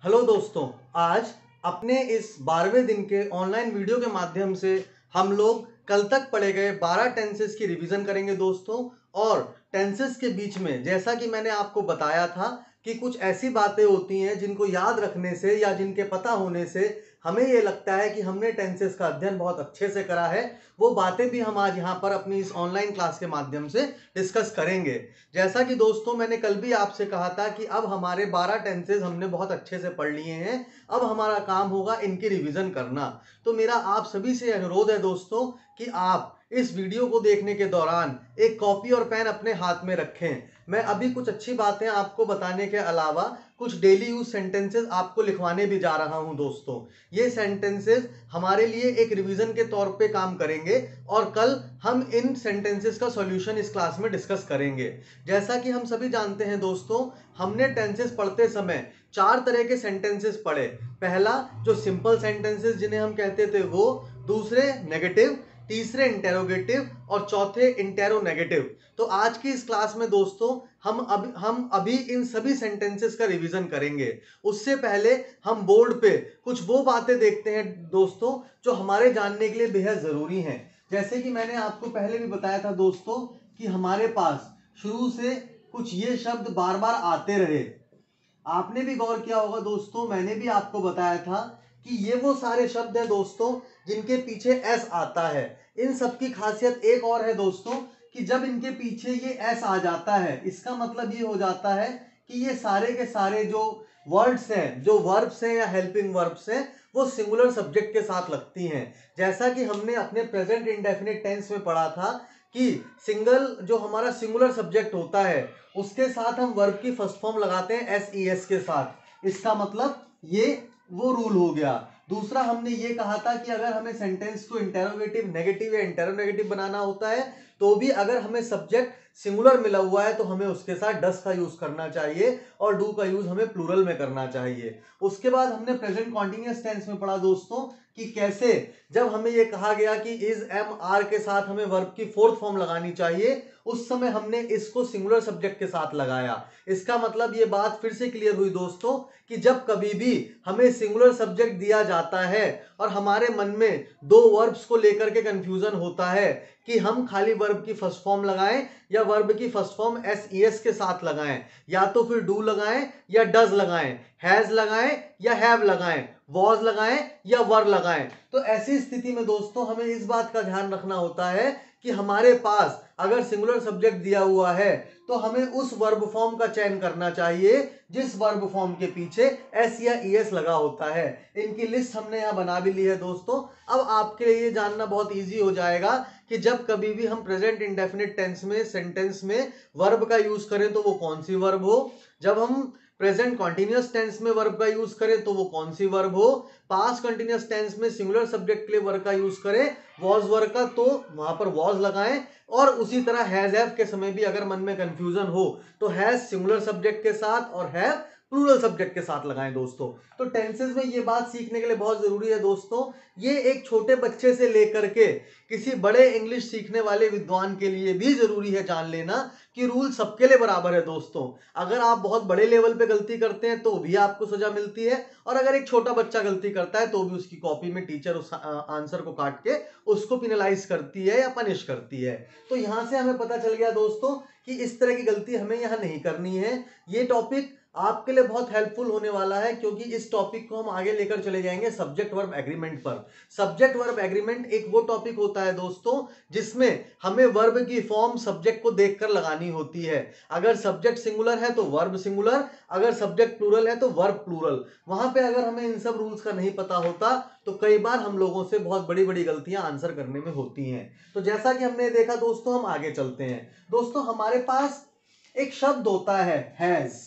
Hello दोस्तों, आज अपने इस 12वें दिन के ऑनलाइन वीडियो के माध्यम से हम लोग कल तक पढ़े गए 12 टेंसेस की रिवीजन करेंगे दोस्तों। और टेंसेस के बीच में जैसा कि मैंने आपको बताया था कि कुछ ऐसी बातें होती हैं जिनको याद रखने से या जिनके पता होने से हमें ये लगता है कि हमने टेंसेस का अध्ययन बहुत अच्छे से करा है। वो बातें भी हम आज यहाँ पर अपनी इस ऑनलाइन क्लास के माध्यम से डिस्कस करेंगे। जैसा कि दोस्तों मैंने कल भी आपसे कहा था कि अब हमारे 12 टेंसेस हमने बहुत अच्छे से पढ़ लिए हैं, अब हमारा काम होगा इनकी रिवीजन करना। तो मेरा आप सभी से अनुरोध है दोस्तों कि आप इस वीडियो को देखने के दौरान एक कॉपी और पेन अपने हाथ में रखें। मैं अभी कुछ अच्छी बातें आपको बताने के अलावा कुछ डेली यूज सेंटेंसेस आपको लिखवाने भी जा रहा हूं दोस्तों। ये सेंटेंसेस हमारे लिए एक रिवीजन के तौर पे काम करेंगे और कल हम इन सेंटेंसेस का सॉल्यूशन इस क्लास में डिस्कस करेंगे। जैसा कि हम सभी जानते हैं दोस्तों, हमने टेंसेस पढ़ते समय 4 तरह के सेंटेंसेस पढ़े। पहला जो सिंपल सेंटेंसेस जिन्हें हम कहते थे वो, दूसरे नेगेटिव, तीसरे इंटेरोगेटिव और चौथे इंटेरोनेगेटिव। तो आज की इस क्लास में दोस्तों हम अभी इन सभी सेंटेंसेस का रिवीजन करेंगे। उससे पहले हम बोर्ड पे कुछ वो बातें देखते हैं दोस्तों जो हमारे जानने के लिए बेहद जरूरी हैं। जैसे कि मैंने आपको पहले भी बताया था दोस्तों कि हमारे पास शुरू से कुछ ये शब्द बार बार आते रहे। आपने भी गौर किया होगा दोस्तों, मैंने भी आपको बताया था कि ये वो सारे शब्द हैं दोस्तों जिनके पीछे एस आता है। इन सब की खासियत एक और है दोस्तों कि जब इनके पीछे ये एस आ जाता है, इसका मतलब ये हो जाता है कि ये सारे के सारे जो वर्ड्स हैं, जो वर्ब्स हैं या हेल्पिंग वर्ब्स हैं, वो सिंगुलर सब्जेक्ट के साथ लगती हैं। जैसा कि हमने अपने प्रेजेंट इंडेफिनिट टेंस में पढ़ा था कि सिंगल जो हमारा सिंगुलर सब्जेक्ट होता है उसके साथ हम वर्ब की फर्स्ट फॉर्म लगाते हैं एस ई एस के साथ। इसका मतलब ये वो रूल हो गया। दूसरा हमने ये कहा था कि अगर हमें सेंटेंस को इंटेरोगेटिव नेगेटिव या इंटेरोनेगेटिव बनाना होता है तो भी अगर हमें सब्जेक्ट सिंगुलर मिला हुआ है तो हमें उसके साथ डस का यूज करना चाहिए और डू का यूज हमें प्लूरल में करना चाहिए। उसके बाद हमने प्रेजेंट कॉन्टिन्यूअस टेंस में पढ़ा दोस्तों कि कैसे जब हमें यह कहा गया कि इज एम आर के साथ हमें वर्ब की फोर्थ फॉर्म लगानी चाहिए, उस समय हमने इसको सिंगुलर सब्जेक्ट के साथ लगाया। इसका मतलब ये बात फिर से क्लियर हुई दोस्तों कि जब कभी भी हमें सिंगुलर सब्जेक्ट दिया जाता है और हमारे मन में दो वर्ब्स को लेकर के कंफ्यूजन होता है कि हम खाली वर्ब की फर्स्ट फॉर्म लगाएं या वर्ब की first form S E S के साथ लगाएं, या तो फिर डू लगाएं या डज लगाएं, हैज लगाएं या हैव लगाएं, वॉज लगाएं या वर लगाएं। तो ऐसी स्थिति में दोस्तों हमें इस बात का ध्यान रखना होता है कि हमारे पास अगर सिंगुलर सब्जेक्ट दिया हुआ है तो हमें उस वर्ब फॉर्म का चयन करना चाहिए जिस वर्ब फॉर्म के पीछे एस या ई एस लगा होता है। इनकी लिस्ट हमने यहां बना भी ली है दोस्तों। अब आपके लिए ये जानना बहुत इजी हो जाएगा कि जब कभी भी हम प्रेजेंट इंडेफिनिट टेंस में सेंटेंस में वर्ब का यूज करें तो वो कौन सी वर्ब हो, जब हम प्रेजेंट कॉन्टिन्यूअस टेंस में वर्ब का यूज करें तो वो कौन सी वर्ब हो, पास्ट कंटिन्यूअस टेंस में सिंगुलर सब्जेक्ट के लिए वर्ब का यूज करें वॉज वर्ब का तो वहां पर वॉज लगाएं। और उसी तरह हैज हैव के समय भी अगर मन में कंफ्यूजन हो तो हैज सिंगुलर सब्जेक्ट के साथ और हैव प्लूरल सब्जेक्ट के साथ लगाएं दोस्तों। तो टेंसेस में ये बात सीखने के लिए बहुत जरूरी है दोस्तों। ये एक छोटे बच्चे से लेकर के किसी बड़े इंग्लिश सीखने वाले विद्वान के लिए भी जरूरी है जान लेना कि रूल सबके लिए बराबर है दोस्तों। अगर आप बहुत बड़े लेवल पे गलती करते हैं तो भी आपको सजा मिलती है, और अगर एक छोटा बच्चा गलती करता है तो भी उसकी कॉपी में टीचर उस आंसर को काट के उसको पिनलाइज करती है या पनिश करती है। तो यहां से हमें पता चल गया दोस्तों कि इस तरह की गलती हमें यहां नहीं करनी है। ये टॉपिक आपके लिए बहुत हेल्पफुल होने वाला है क्योंकि इस टॉपिक को हम आगे लेकर चले जाएंगे सब्जेक्ट वर्ब एग्रीमेंट पर। सब्जेक्ट वर्ब एग्रीमेंट एक वो टॉपिक होता है दोस्तों जिसमें हमें वर्ब की फॉर्म सब्जेक्ट को देखकर लगानी होती है। अगर सब्जेक्ट सिंगुलर है तो वर्ब सिंगुलर, अगर सब्जेक्ट प्लूरल है तो वर्ब प्लूरल। वहां पे अगर हमें इन सब रूल्स का नहीं पता होता तो कई बार हम लोगों से बहुत बड़ी बड़ी गलतियां आंसर करने में होती हैं। तो जैसा कि हमने देखा दोस्तों, हम आगे चलते हैं। दोस्तों हमारे पास एक शब्द होता है हैज,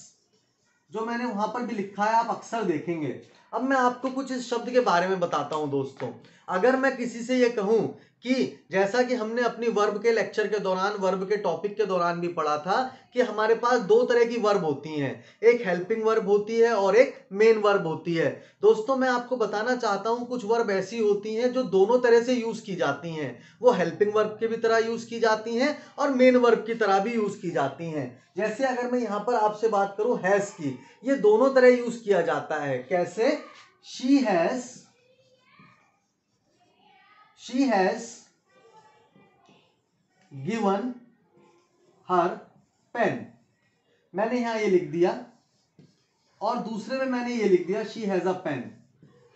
जो मैंने वहां पर भी लिखा है, आप अक्सर देखेंगे। अब मैं आपको कुछ इस शब्द के बारे में बताता हूं दोस्तों। अगर मैं किसी से यह कहूं कि जैसा कि हमने अपनी वर्ब के लेक्चर के दौरान, वर्ब के टॉपिक के दौरान भी पढ़ा था कि हमारे पास दो तरह की वर्ब होती हैं, एक हेल्पिंग वर्ब होती है और एक मेन वर्ब होती है। दोस्तों मैं आपको बताना चाहता हूं कुछ वर्ब ऐसी होती हैं जो दोनों तरह से यूज की जाती हैं। वो हेल्पिंग वर्ब की भी तरह यूज की जाती हैं और मेन वर्ब की तरह भी यूज की जाती हैं। जैसे अगर मैं यहां पर आपसे बात करूं हैज की, ये दोनों तरह यूज किया जाता है। कैसे? She has given her pen, मैंने यहां ये लिख दिया और दूसरे में मैंने ये लिख दिया शी हैज अ पेन।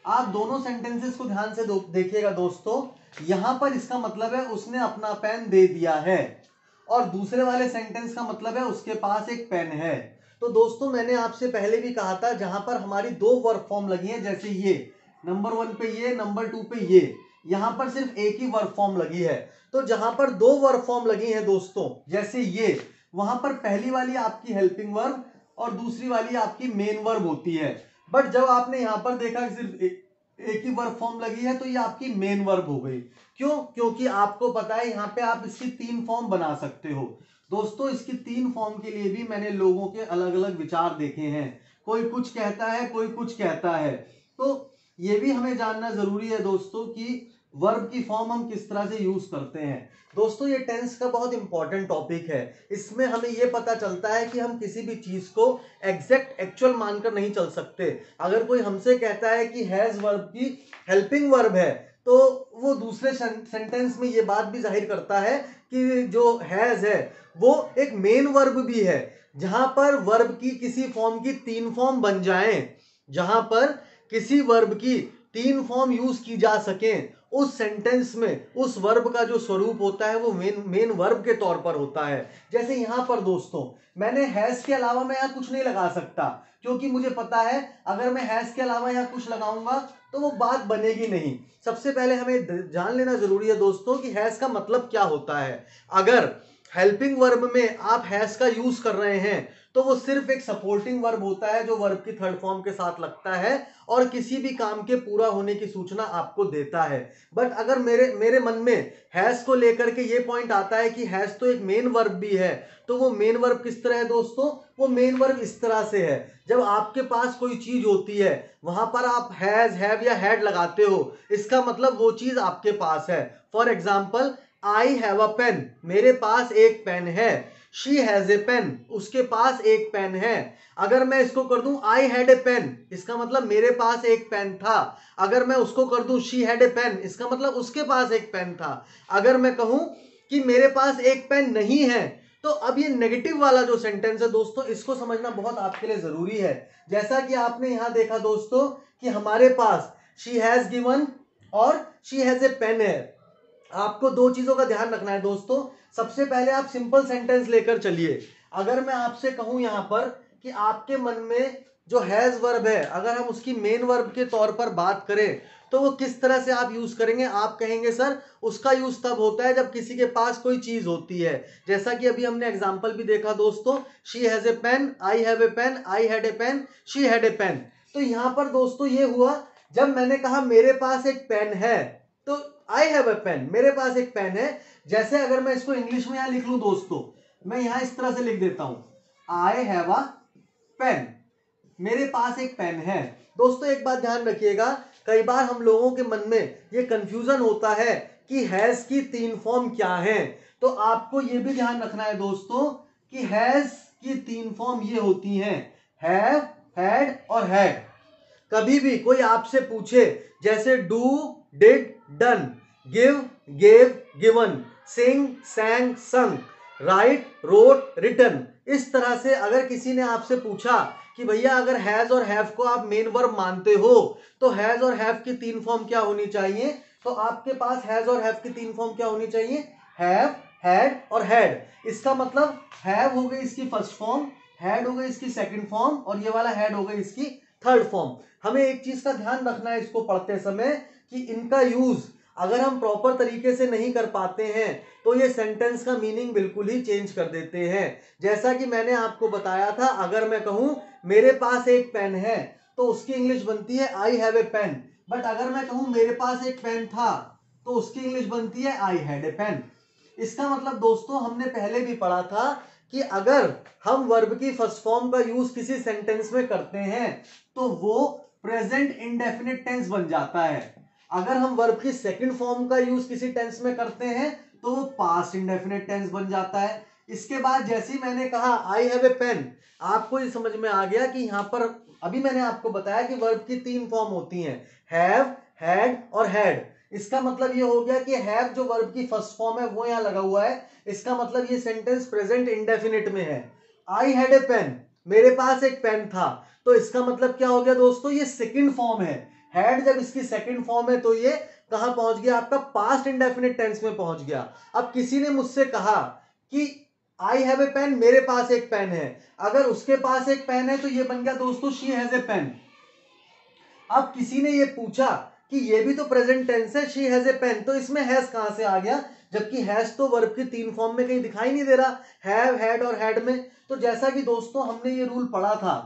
आप दोनों सेंटेंसेस को ध्यान से देखिएगा दोस्तों, यहां पर इसका मतलब है उसने अपना पेन दे दिया है और दूसरे वाले सेंटेंस का मतलब है उसके पास एक पेन है। तो दोस्तों मैंने आपसे पहले भी कहा था जहां पर हमारी दो वर्ब फॉर्म लगी है, जैसे ये नंबर 1 पे ये, नंबर 2 पे ये, यहां पर सिर्फ एक ही वर्ब फॉर्म लगी है। तो जहां पर दो वर्ब फॉर्म लगी है दोस्तों, जैसे ये, वहां पर पहली वाली आपकी हेल्पिंग वर्ब और दूसरी वाली आपकी मेन वर्ब होती है। बट जब आपने यहां पर देखा कि सिर्फ एक ही वर्ब फॉर्म लगी है तो ये आपकी मेन वर्ब हो गई। क्यों? क्योंकि आपको पता है यहां पे आप इसकी 3 फॉर्म बना सकते हो। दोस्तों इसकी 3 फॉर्म के लिए भी मैंने लोगों के अलग अलग विचार देखे हैं, कोई कुछ कहता है, कोई कुछ कहता है। तो ये भी हमें जानना जरूरी है दोस्तों कि वर्ब की फॉर्म हम किस तरह से यूज करते हैं। दोस्तों ये टेंस का बहुत इंपॉर्टेंट टॉपिक है, इसमें हमें यह पता चलता है कि हम किसी भी चीज को एग्जैक्ट एक्चुअल मानकर नहीं चल सकते। अगर कोई हमसे कहता है कि हैज वर्ब की हेल्पिंग वर्ब है, तो वो दूसरे सेंटेंस में ये बात भी जाहिर करता है कि जो हैज है वो एक मेन वर्ब भी है। जहां पर वर्ब की किसी फॉर्म की 3 फॉर्म बन जाएं, जहां पर किसी वर्ब की 3 फॉर्म यूज की जा सकें, उस सेंटेंस में उस वर्ब का जो स्वरूप होता है वो मेन वर्ब के तौर पर होता है। जैसे यहां पर दोस्तों मैंने हैज के अलावा मैं यहां कुछ नहीं लगा सकता, क्योंकि मुझे पता है अगर मैं हैज के अलावा यहां कुछ लगाऊंगा तो वो बात बनेगी नहीं। सबसे पहले हमें जान लेना जरूरी है दोस्तों कि हैज का मतलब क्या होता है। अगर हेल्पिंग वर्ब में आप हैज का यूज कर रहे हैं तो वो सिर्फ एक सपोर्टिंग वर्ब होता है जो वर्ब की थर्ड फॉर्म के साथ लगता है और किसी भी काम के पूरा होने की सूचना आपको देता है। बट अगर मेरे मन में हैज को लेकर के ये पॉइंट आता है कि हैज तो एक मेन वर्ब भी है, तो वो मेन वर्ब किस तरह है दोस्तों? वो मेन वर्ब इस तरह से है, जब आपके पास कोई चीज होती है वहां पर आप हैज, हैव या हैड लगाते हो, इसका मतलब वो चीज आपके पास है। For example I have a pen, मेरे पास एक पेन है। शी हैज ए पेन, उसके पास एक पेन है। अगर मैं इसको कर दूं आई हैड ए पेन, इसका मतलब मेरे पास एक पेन था। अगर मैं उसको कर दूं शी हैड ए पेन, इसका मतलब उसके पास एक पेन था। अगर मैं कहूं कि मेरे पास एक पेन नहीं है, तो अब ये नेगेटिव वाला जो सेंटेंस है दोस्तों, इसको समझना बहुत आपके लिए जरूरी है। जैसा कि आपने यहां देखा दोस्तों कि हमारे पास शी हैज गिवन और शी हैज ए पेन है। आपको दो चीजों का ध्यान रखना है दोस्तों। सबसे पहले आप सिंपल सेंटेंस लेकर चलिए। अगर मैं आपसे कहूं यहां पर कि आपके मन में जो हैज वर्ब है, अगर हम उसकी मेन वर्ब के तौर पर बात करें तो वो किस तरह से आप यूज करेंगे? आप कहेंगे सर उसका यूज तब होता है जब किसी के पास कोई चीज होती है। जैसा कि अभी हमने एग्जांपल भी देखा दोस्तों, she has a pen, I have a pen, I had a pen, she had a pen. तो यहां पर दोस्तों ये हुआ जब मैंने कहा मेरे पास एक पेन है, तो आई हैव ए पेन, मेरे पास एक पेन है। जैसे अगर मैं इसको इंग्लिश में यहां लिख लूं दोस्तों, मैं यहां इस तरह से लिख देता हूं आई हैव अ पेन, मेरे पास एक पेन है। दोस्तों एक बात ध्यान रखिएगा, कई बार हम लोगों के मन में ये कंफ्यूजन होता है कि हैज की 3 फॉर्म क्या हैं। तो आपको ये भी ध्यान रखना है दोस्तों कि हैज की 3 फॉर्म ये होती हैं, हैव, हैड और हैड। कभी भी कोई आपसे पूछे जैसे do, did, done, give, gave, given, sing, sang, sung, write, road, written, इस तरह से अगर किसी ने आपसे पूछा कि भैया अगर हैज और हैव को आप मेन वर्ब मानते हो तो हैज और हैव की 3 फॉर्म क्या होनी चाहिए, तो आपके पास हैज और हैव की 3 फॉर्म क्या होनी चाहिए? हैव, हैड और हैड। इसका मतलब हैव हो गई इसकी फर्स्ट फॉर्म, हैड हो गई इसकी सेकंड फॉर्म और ये वाला हैड हो गई इसकी थर्ड फॉर्म। हमें एक चीज का ध्यान रखना है इसको पढ़ते समय कि इनका यूज अगर हम प्रॉपर तरीके से नहीं कर पाते हैं तो ये सेंटेंस का मीनिंग बिल्कुल ही चेंज कर देते हैं। जैसा कि मैंने आपको बताया था, अगर मैं कहूं मेरे पास एक पेन है तो उसकी इंग्लिश बनती है I have a pen. But अगर मैं कहूं मेरे पास एक पेन था तो उसकी इंग्लिश बनती है आई हैड ए पेन। इसका मतलब दोस्तों हमने पहले भी पढ़ा था कि अगर हम वर्ब की फर्स्ट फॉर्म का यूज किसी सेंटेंस में करते हैं तो वो प्रेजेंट इंडेफिनिट टेंस बन जाता है। अगर हम वर्ब की सेकंड फॉर्म का यूज किसी टेंस में करते हैं तो वो पास्ट इंडेफिनिट टेंस बन जाता है। इसके बाद जैसे ही मैंने कहा आई हैव ए पेन, आपको ये समझ में आ गया कि यहां पर अभी मैंने आपको बताया कि वर्ब की 3 फॉर्म होती हैं, हैव, हैड और हैड। इसका मतलब ये हो गया कि हैव जो वर्ब की फर्स्ट फॉर्म है वो यहां लगा हुआ है। इसका मतलब ये सेंटेंस प्रेजेंट इंडेफिनिट में है। आई हैड ए पेन, मेरे पास एक पेन था, तो इसका मतलब क्या हो गया दोस्तों, ये सेकंड फॉर्म है। हैड जब इसकी सेकंड फॉर्म है तो ये कहां पहुंच गया, आपका पास्ट इंडेफिनिट टेंस में पहुंच गया। अब किसी ने मुझसे कहा कि आई हैव ए पेन, मेरे पास एक पेन है, अगर उसके पास एक पेन है तो ये बन गया दोस्तों शी हैज ए पेन। अब किसी ने ये पूछा कि ये भी तो प्रेजेंट टेंस है, शी हैज ए पेन, तो इसमें हैज कहां से आ गया, जबकि हैज तो वर्ब की 3 फॉर्म में कहीं दिखाई नहीं दे रहा, हैव, हैड और हैड में। तो जैसा कि दोस्तों हमने ये रूल पढ़ा था,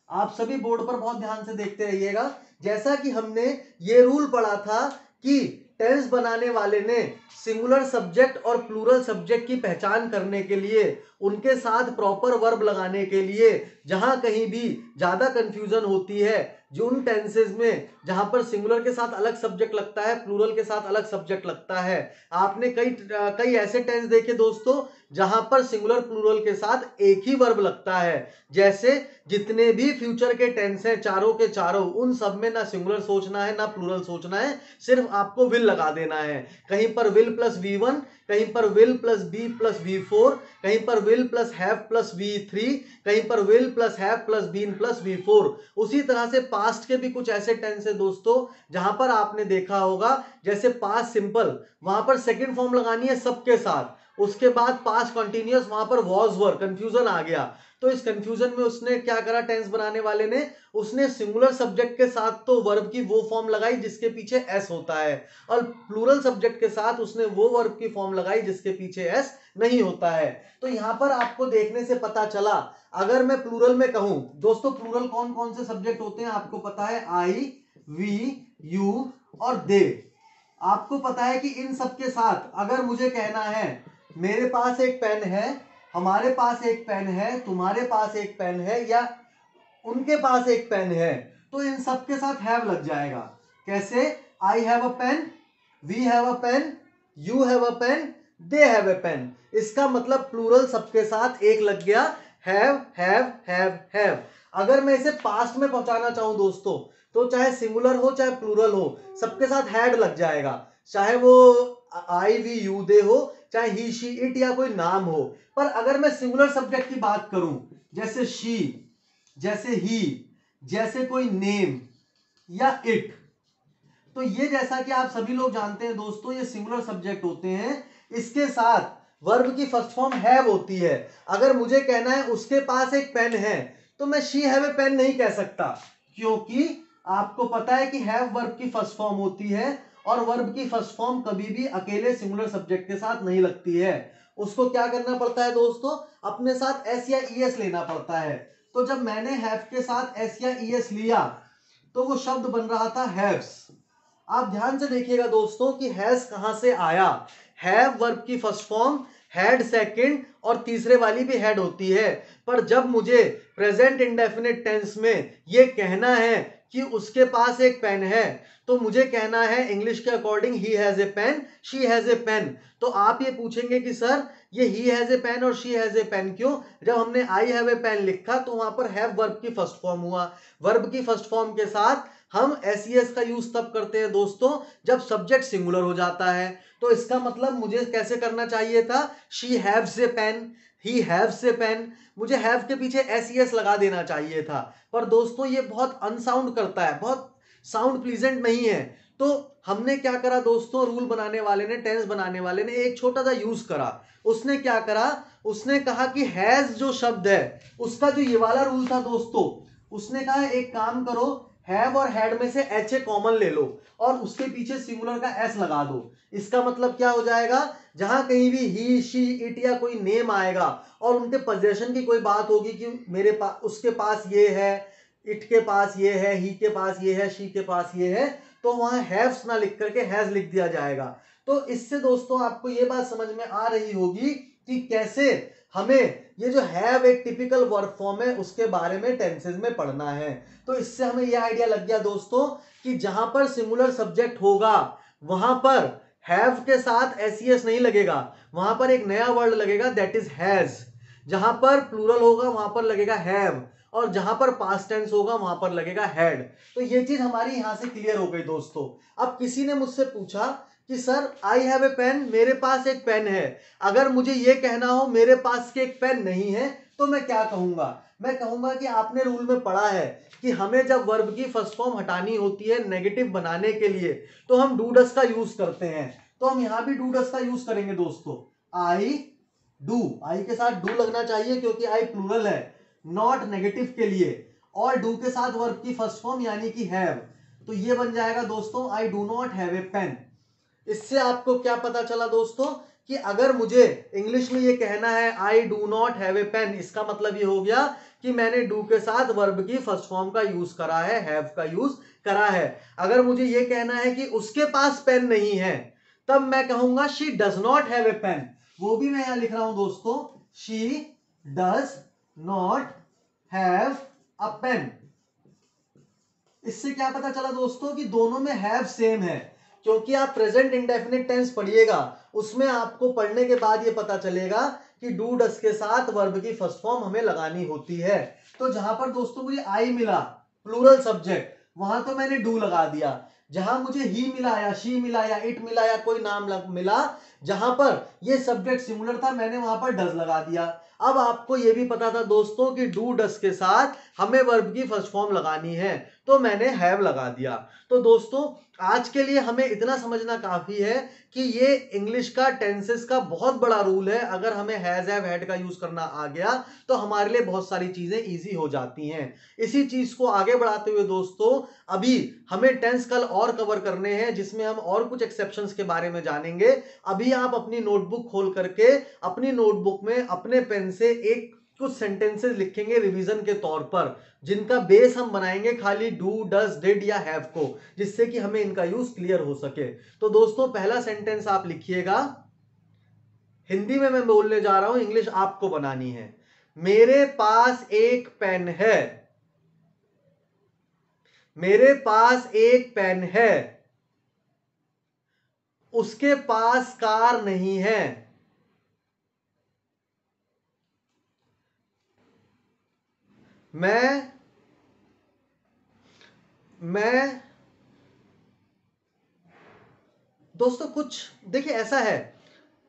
आप सभी बोर्ड पर बहुत ध्यान से देखते रहिएगा, जैसा कि हमने ये रूल पढ़ा था कि टेंस बनाने वाले ने सिंगुलर सब्जेक्ट और प्लूरल सब्जेक्ट की पहचान करने के लिए, उनके साथ प्रॉपर वर्ब लगाने के लिए, जहां कहीं भी ज्यादा कंफ्यूजन होती है जो उन टेंसेज में जहां पर सिंगुलर के साथ अलग सब्जेक्ट लगता है, प्लूरल के साथ अलग सब्जेक्ट लगता है। आपने कई ऐसे टेंस देखे दोस्तों जहां पर सिंगुलर प्लूरल के साथ एक ही वर्ब लगता है। जैसे जितने भी फ्यूचर के टेंस हैं चारों के चारों, उन सब में ना सिंगुलर सोचना है ना प्लूरल सोचना है, सिर्फ आपको विल लगा देना है। कहीं पर विल प्लस V1, कहीं पर will plus B plus V4, कहीं पर will plus have plus V3, कहीं पर will plus have plus been plus V4। उसी तरह से पास्ट के भी कुछ ऐसे टेंस है दोस्तों जहां पर आपने देखा होगा, जैसे पास्ट सिंपल, वहां पर सेकंड फॉर्म लगानी है सबके साथ, उसके बाद पास्ट कंटिन्यूअस, वहां पर वॉज वर, कंफ्यूजन आ गया। तो इस कंफ्यूजन में उसने क्या करा, टेंस बनाने वाले ने, उसने सिंगुलर सब्जेक्ट के साथ तो वर्ब की वो फॉर्म लगाई जिसके पीछे एस होता है, और प्लूरल सब्जेक्ट के साथ उसने वो वर्ब की फॉर्म लगाई जिसके पीछे एस नहीं होता है। तो यहां पर आपको देखने से पता चला, अगर मैं प्लूरल में कहूं दोस्तों, प्लूरल कौन कौन से सब्जेक्ट होते हैं आपको पता है, आई, वी, यू और दे। आपको पता है कि इन सब के साथ अगर मुझे कहना है मेरे पास एक पेन है, हमारे पास एक पेन है, तुम्हारे पास एक पेन है, या उनके पास एक पेन है, तो इन सब के साथ हैव लग जाएगा। कैसे, I have a pen, we have a pen, you have a pen, they have a pen. इसका मतलब प्लूरल सबके साथ एक लग गया, हैव। अगर मैं इसे पास्ट में पहुंचाना चाहूं दोस्तों, तो चाहे सिंगुलर हो चाहे प्लूरल हो, सबके साथ हैड लग जाएगा, चाहे वो आई, वी, यू, दे हो, चाहे ही, शी, इट या कोई नाम हो। पर अगर मैं सिंगुलर सब्जेक्ट की बात करूं, जैसे शी, जैसे ही, जैसे कोई नेम या इट, तो ये जैसा कि आप सभी लोग जानते हैं दोस्तों, ये सिंगुलर सब्जेक्ट होते हैं, इसके साथ वर्ब की फर्स्ट फॉर्म हैव होती है। अगर मुझे कहना है उसके पास एक पेन है, तो मैं शी हैव ए पेन नहीं कह सकता, क्योंकि आपको पता है कि हैव वर्ब की फर्स्ट फॉर्म होती है, और वर्ब की फर्स्ट फॉर्म कभी भी अकेले सिंगुलर सब्जेक्ट के साथ नहीं लगती है। उसको क्या करना पड़ता है दोस्तों, अपने साथ एस या ईएस लेना पड़ता है। तो जब मैंने हैव के साथ एस या ईएस लिया तो वो शब्द बन रहा था हैव्स। आप ध्यान से देखिएगा दोस्तों कि हैज कहां से आया, हैव वर्ब की फर्स्ट फॉर्म, हैड सेकंड, और तीसरे वाली भी हैड होती है। पर जब मुझे प्रेजेंट इंडेफिनिट टेंस में ये कहना है कि उसके पास एक पेन है, तो मुझे कहना है इंग्लिश के according he has a pen, she has a pen. तो आप ये पूछेंगे कि सर ये ही हैज ए पेन और शी हैज ए पेन क्यों, जब हमने आई हैव ए पेन लिखा तो वहां पर हैव वर्ब की फर्स्ट फॉर्म हुआ। वर्ब की फर्स्ट फॉर्म के साथ हम एस का यूज तब करते हैं दोस्तों जब सब्जेक्ट सिंगुलर हो जाता है। तो इसका मतलब मुझे कैसे करना चाहिए था, she haves a pen, he haves a pen, मुझे हैव के पीछे एस लगा देना चाहिए था। पर दोस्तों ये बहुत अनसाउंड करता है, बहुत साउंड प्लीजेंट नहीं है। तो हमने क्या करा दोस्तों, रूल बनाने वाले ने, टेंस बनाने वाले ने एक छोटा सा यूज करा। उसने क्या करा, उसने कहा कि हैज जो शब्द है उसका जो ये वाला रूल था दोस्तों, उसने कहा एक काम करो, हैव और हैड में से एच ए कॉमन ले लो और उसके पीछे सिंगुलर का एस लगा दो। इसका मतलब क्या हो जाएगा, जहां कहीं भी ही, शी, इट या कोई नेम आएगा और उनके पोजेशन की कोई बात होगी कि मेरे पास, उसके पास ये है, इट के पास ये है, ही के पास ये है, शी के पास ये है, तो वहां हैव्स ना लिख करके हैज लिख दिया जाएगा। तो इससे दोस्तों आपको ये बात समझ में आ रही होगी कि कैसे हमें ये जो हैव एक टिपिकल वर्ब फॉर्म है उसके बारे में टेंसेज में पढ़ना है। तो इससे हमें यह आइडिया लग गया दोस्तों कि जहां पर सिंगुलर सब्जेक्ट होगा वहां पर हैव के साथ एस नहीं लगेगा, वहां पर एक नया वर्ड लगेगा दैट इज हैज। जहां पर प्लूरल होगा वहां पर लगेगा हैव, और जहां पर पास्ट टेंस होगा वहां पर लगेगा हैड। तो ये चीज हमारी यहां से क्लियर हो गई दोस्तों। अब किसी ने मुझसे पूछा कि sir I have a pen, मेरे पास एक पेन है, अगर मुझे यह कहना हो मेरे पास के एक पेन नहीं है तो मैं क्या कहूंगा? मैं कहूंगा कि आपने रूल में पढ़ा है कि हमें जब वर्ब की फर्स्ट फॉर्म हटानी होती है नेगेटिव बनाने के लिए तो हम डू डस का यूज करते हैं। तो हम यहां भी डू डस का यूज करेंगे दोस्तों। आई डू, आई के साथ डू लगना चाहिए क्योंकि आई प्लूरल है, नॉट नेगेटिव के लिए, और डू के साथ वर्ब की फर्स्ट फॉर्म यानी कि हैव। तो ये बन जाएगा दोस्तों I do not have a pen. इससे आपको क्या पता चला दोस्तों कि अगर मुझे इंग्लिश में ये कहना है I do not have a pen, इसका मतलब ये हो गया कि मैंने डू के साथ वर्ब की फर्स्ट फॉर्म का यूज करा है, हैव का यूज करा है। अगर मुझे ये कहना है कि उसके पास पेन नहीं है तब मैं कहूंगा she does not have a pen. वो भी मैं यहां लिख रहा हूं दोस्तों, she does not have a pen. इससे क्या पता चला दोस्तों कि दोनों में हैव सेम है, क्योंकि आप प्रेजेंट इंडेफिनिट टेंस पढ़िएगा उसमें आपको पढ़ने के बाद ये पता चलेगा कि डू डस के साथ वर्ब की फर्स्ट फॉर्म हमें लगानी होती है। तो जहां पर दोस्तों मुझे आई मिला प्लूरल सब्जेक्ट वहां तो मैंने डू लगा दिया, जहां मुझे ही मिला या शी मिला या इट मिला या कोई नाम मिला जहां पर ये सब्जेक्ट सिंगुलर था मैंने वहां पर डज लगा दिया। अब आपको यह भी पता था दोस्तों कि डू डस के साथ हमें वर्ब की फर्स्ट फॉर्म लगानी है तो मैंने हैव लगा दिया। तो दोस्तों आज के लिए हमें इतना समझना काफी है कि ये इंग्लिश का टेंसेस का बहुत बड़ा रूल है। अगर हमें हैज हैव हैड का यूज करना आ गया तो हमारे लिए बहुत सारी चीजें इजी हो जाती हैं। इसी चीज को आगे बढ़ाते हुए दोस्तों अभी हमें टेंस कल और कवर करने हैं जिसमें हम और कुछ एक्सेप्शंस के बारे में जानेंगे। अभी आप अपनी नोटबुक खोल करके अपनी नोटबुक में अपने पेन से एक कुछ सेंटेंसेस लिखेंगे रिवीजन के तौर पर, जिनका बेस हम बनाएंगे खाली डू डज डिड या हैव को, जिससे कि हमें इनका यूज क्लियर हो सके। तो दोस्तों पहला सेंटेंस आप लिखिएगा, हिंदी में मैं बोलने जा रहा हूं, इंग्लिश आपको बनानी है। मेरे पास एक पेन है, मेरे पास एक पेन है, उसके पास कार नहीं है। मैं दोस्तों कुछ देखिए ऐसा है,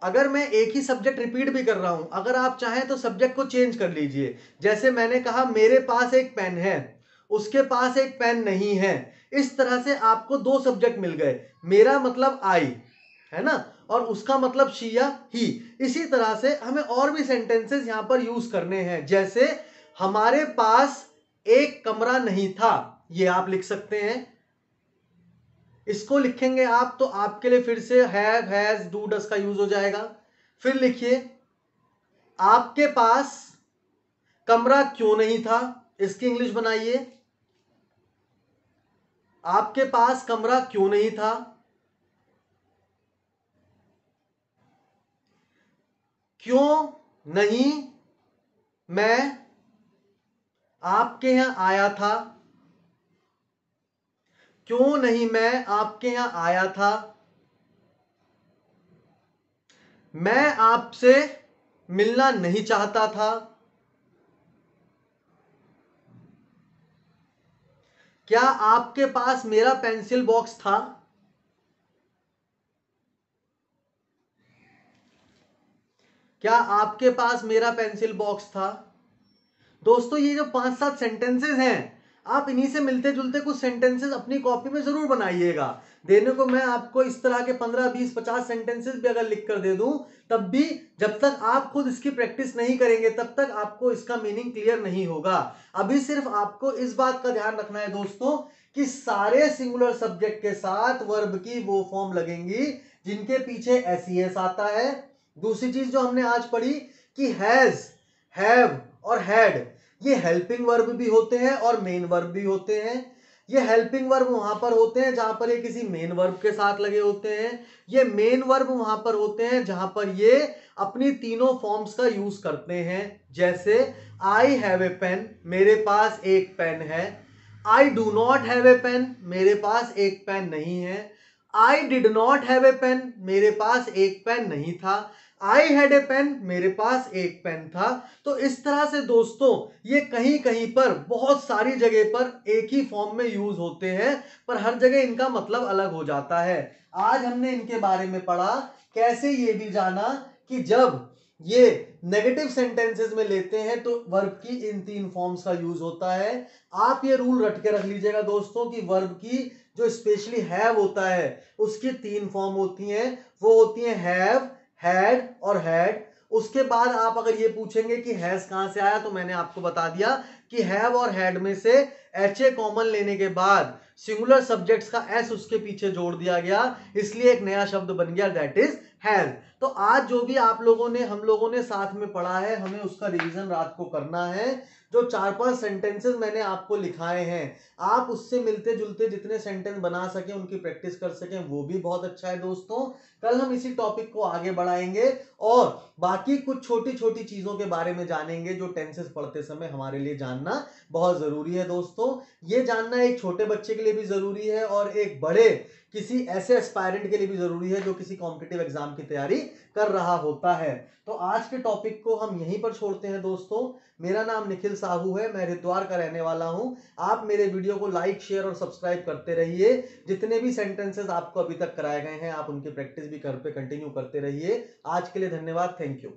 अगर मैं एक ही सब्जेक्ट रिपीट भी कर रहा हूं, अगर आप चाहें तो सब्जेक्ट को चेंज कर लीजिए। जैसे मैंने कहा मेरे पास एक पेन है, उसके पास एक पेन नहीं है, इस तरह से आपको दो सब्जेक्ट मिल गए। मेरा मतलब आई है ना, और उसका मतलब शी या ही। इसी तरह से हमें और भी सेंटेंसेस यहां पर यूज करने हैं। जैसे हमारे पास एक कमरा नहीं था, ये आप लिख सकते हैं। इसको लिखेंगे आप तो आपके लिए फिर से हैव हैज डू डस का यूज हो जाएगा। फिर लिखिए आपके पास कमरा क्यों नहीं था, इसकी इंग्लिश बनाइए। आपके पास कमरा क्यों नहीं था, क्यों नहीं मैं आपके यहां आया था, क्यों नहीं मैं आपके यहां आया था, मैं आपसे मिलना नहीं चाहता था, क्या आपके पास मेरा पेंसिल बॉक्स था। क्या आपके पास मेरा पेंसिल बॉक्स था। दोस्तों ये जो 5-7 सेंटेंसेस हैं आप इन्हीं से मिलते जुलते कुछ सेंटेंसेस अपनी कॉपी में जरूर बनाइएगा। देने को मैं आपको इस तरह के 15, 20, 50 सेंटेंसेस भी अगर लिख कर दे दूं तब भी जब तक आप खुद इसकी प्रैक्टिस नहीं करेंगे तब तक आपको इसका मीनिंग क्लियर नहीं होगा। अभी सिर्फ आपको इस बात का ध्यान रखना है दोस्तों कि सारे सिंगुलर सब्जेक्ट के साथ वर्ब की वो फॉर्म लगेंगी जिनके पीछे एस आता है। दूसरी चीज जो हमने आज पढ़ी कि हैज, हैव और हैड ये हेल्पिंग वर्ब भी होते हैं और मेन वर्ब भी होते हैं। ये हेल्पिंग वर्ब वहां पर होते हैं जहां पर ये किसी मेन वर्ब के साथ लगे होते हैं। ये मेन वर्ब वहां पर होते हैं जहां पर ये अपनी तीनों फॉर्म्स का यूज करते हैं। जैसे आई हैव ए पेन, मेरे पास एक पेन है। I do not have a pen, मेरे पास एक पेन नहीं है। I did not have a pen, मेरे पास एक पेन नहीं था। आई हैड ए पेन, मेरे पास एक पेन था। तो इस तरह से दोस्तों ये कहीं कहीं पर बहुत सारी जगह पर एक ही फॉर्म में यूज होते हैं, पर हर जगह इनका मतलब अलग हो जाता है। आज हमने इनके बारे में पढ़ा, कैसे ये भी जाना कि जब ये नेगेटिव सेंटेंसेस में लेते हैं तो वर्ब की इन तीन फॉर्म्स का यूज होता है। आप ये रूल रट के रख लीजिएगा दोस्तों कि वर्ब की जो स्पेशली हैव होता है उसकी तीन फॉर्म होती हैं। वो होती हैं हैव, हैड और हैड। उसके बाद आप अगर ये पूछेंगे कि हैज कहां से आया, तो मैंने आपको बता दिया कि हैव और हैड में से एच ए कॉमन लेने के बाद सिंगुलर सब्जेक्ट्स का एस उसके पीछे जोड़ दिया गया, इसलिए एक नया शब्द बन गया दैट इज हैज। तो आज जो भी आप लोगों ने हम लोगों ने साथ में पढ़ा है, हमें उसका रिवीजन रात को करना है। जो 4-5 सेंटेंसेस मैंने आपको लिखाए हैं, आप उससे मिलते जुलते जितने सेंटेंस बना सकें, उनकी प्रैक्टिस कर सकें, वो भी बहुत अच्छा है दोस्तों। कल हम इसी टॉपिक को आगे बढ़ाएंगे और बाकी कुछ छोटी छोटी चीजों के बारे में जानेंगे जो टेंसेस पढ़ते समय हमारे लिए जानना बहुत जरूरी है दोस्तों। ये जानना एक छोटे बच्चे के लिए भी जरूरी है और एक बड़े किसी ऐसे एस्पायरेंट के लिए भी जरूरी है जो किसी कॉम्पिटिटिव एग्जाम की तैयारी कर रहा होता है। तो आज के टॉपिक को हम यहीं पर छोड़ते हैं दोस्तों। मेरा नाम निखिल साहू है, मैं हरिद्वार का रहने वाला हूं। आप मेरे वीडियो को लाइक, शेयर और सब्सक्राइब करते रहिए। जितने भी सेंटेंसेस आपको अभी तक कराए गए हैं, आप उनकी प्रैक्टिस भी घर पे कंटिन्यू करते रहिए। आज के लिए धन्यवाद, थैंक यू।